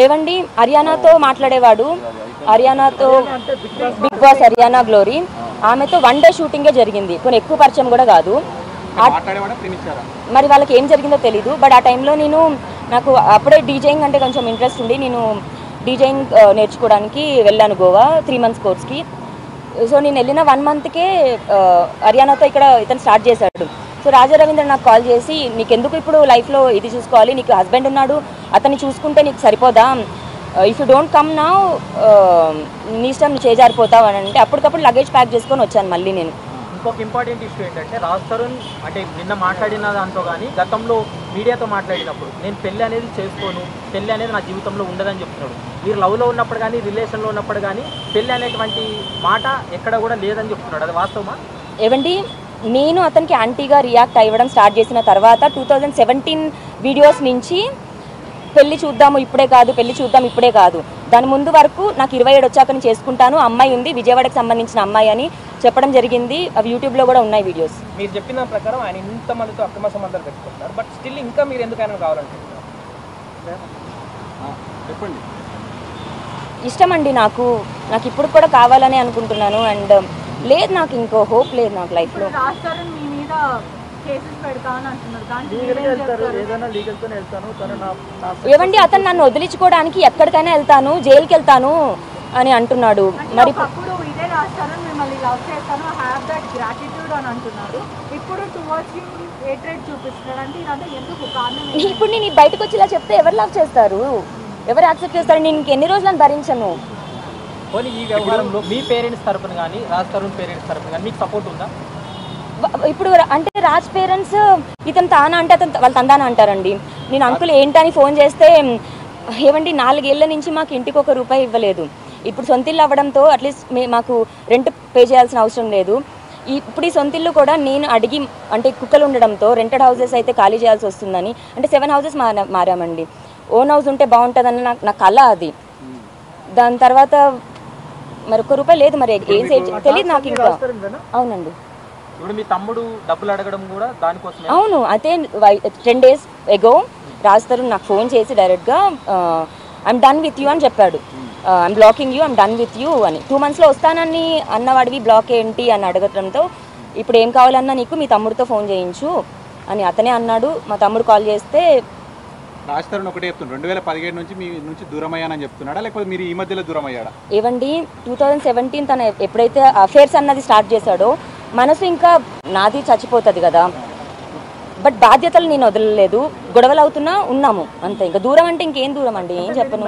ఏవండి హర్యానాతో మాట్లాడేవాడు, హర్యానాతో big boss Haryana glory, ఆమెతో 1 డే షూటింగే జరిగింది, కొన్ని ఎక్కువ పరిచయం కూడా కాదు. మరి వాళ్ళకి ఏం జరిగిందో తెలీదు. బట్ ఆ టైంలో నాకు అప్పుడే డీజేయింగ్ అంటే కొంచెం ఇంట్రెస్ట్ ఉండి నేను డీజేయింగ్ నేర్చుకోవడానికి వెళ్ళాను గోవా 3 months కోర్స్కి. సో నేను వెళ్ళిన 1 monthకే హర్యానాతో ఇక్కడ ఇతను స్టార్ట్ చేశాడు. సో రాజా రవీంద్ర నాకు కాల్ చేసి, నీకెందుకు ఇప్పుడు లైఫ్లో ఇది చూసుకోవాలి, నీకు హస్బెండ్ ఉన్నాడు, అతన్ని చూసుకుంటే నీకు సరిపోదా, if you don't come now నీ ఇష్టం నువ్వు చేజారిపోతావు అని అంటే అప్పటికప్పుడు లగేజ్ ప్యాక్ చేసుకొని వచ్చాను మళ్ళీ నేను. ఇంకొక ఇంపార్టెంట్ ఇష్యూ ఏంటంటే రాజ్ తరుణ్ అంటే నిన్న మాట్లాడిన దాంతో కానీ గతంలో మీడియాతో మాట్లాడినప్పుడు నేను పెళ్ళి అనేది చేసుకోను, పెళ్ళి అనేది నా జీవితంలో ఉండదని చెప్తున్నాడు. మీరు లవ్లో ఉన్నప్పుడు కానీ రిలేషన్లో ఉన్నప్పుడు కానీ పెళ్ళి అనేటువంటి మాట ఎక్కడ కూడా లేదని చెప్తున్నాడు, అది వాస్తవమా? ఏవండి నేను అతనికి యాంటీగా రియాక్ట్ అవ్వడం స్టార్ట్ చేసిన తర్వాత 2017 వీడియోస్ నుంచి పెళ్లి చూద్దాము ఇప్పుడే కాదు, పెళ్లి చూద్దాం ఇప్పుడే కాదు, దాని ముందు వరకు నాకు 27 వచ్చాక నేను చేసుకుంటాను, అమ్మాయి ఉంది విజయవాడకి సంబంధించిన అమ్మాయి అని చెప్పడం జరిగింది. అవి యూట్యూబ్లో కూడా ఉన్నాయి వీడియోస్. మీరు చెప్పిన ప్రకారం ఆయన ఇంతమందితో అక్రమ సంబంధాలు పెట్టుకుంటారు, బట్ స్టిల్ ఇంకా మీరు ఎందుకు ఆయన కావాలనుకుంటున్నారు చెప్పండి? ఇష్టం అండి నాకు ఇప్పుడు కూడా కావాలని అనుకుంటున్నాను. అండ్ లేదు నాకు ఇంకో హోప్ లేదు నాకు లైఫ్లో. ఏవండి అతను నన్ను వదిలించుకోవడానికి ఎక్కడికైనా వెళ్తాను, జైలుకి వెళ్తాను అని అంటున్నాడు. మరి ఇప్పుడు నేను బయటకు వచ్చి ఇలా చెప్తే ఎవరు లవ్ చేస్తారు, ఎవరు యాక్సెప్ట్ చేస్తారు? నేను ఎన్ని రోజులను భరించను. ఈ వ్యవహారంలో మీ పేరెంట్స్ తరపున కానీ రాజ్ తరుణ్ పేరెంట్స్ తరపున కానీ మీకు సపోర్ట్ ఉందా? ఇప్పుడు అంటే రాజ్ పేరెంట్స్ ఇతను తానా అంటే అతను వాళ్ళు తందానా అంటారండి. నేను అంకుల్ ఏంటని ఫోన్ చేస్తే ఏమండి 4 ఏళ్ల నుంచి మాకు ఇంటికి ₹1 ఇవ్వలేదు, ఇప్పుడు సొంతిల్లు అవ్వడంతో అట్లీస్ట్ మాకు రెంట్ పే చేయాల్సిన అవసరం లేదు. ఇప్పుడు ఈ సొంతిల్లు కూడా నేను అడిగి అంటే కుక్కలు ఉండడంతో రెంటెడ్ హౌసెస్ అయితే ఖాళీ చేయాల్సి వస్తుందని అంటే 7 houses మారామండి. ఓన్ హౌస్ ఉంటే బాగుంటుందని నా కళ అది. దాని తర్వాత మరి ₹1 లేదు, మరి ఏం తెలియదు నాకు ఇంకా. అవునండి. ఇప్పుడు మీ తమ్ముడు డబ్బులు అడగడం కూడా దానికోసం? అవును, అదే 10 days ago రాజ్ తరుణ్ నాకు ఫోన్ చేసి డైరెక్ట్గా ఐఎమ్ డన్ విత్ యూ అని చెప్పాడు. I'm blocking you, I'm done with you అని. 2 monthsలో వస్తానని అన్నవాడివి బ్లాక్ ఏంటి అని అడగడంతో ఇప్పుడు ఏం కావాలన్నా నీకు మీ తమ్ముడితో ఫోన్ చేయించు అని అతనే అన్నాడు. మా తమ్ముడు కాల్ చేస్తే రాజ్ తరుణ్ ఒకటే చెప్తున్నాడు, 2017 నుంచి మీ నుంచి దూరం అయ్యానని చెప్తున్నాడా, లేకపోతే మీరు ఈ మధ్యలో దూరం అయ్యాడా? ఏవండి 2017 తను ఎప్పుడైతే అఫేర్స్ అన్నది స్టార్ట్ చేశాడో మనసు ఇంకా నాది చచ్చిపోతుంది కదా. బట్ బాధ్యతలు నేను వదలలేదు, గొడవలు అవుతున్నా ఉన్నాము అంతే. ఇంకా దూరం అంటే ఇంకేం దూరం అండి, ఏం చెప్పను.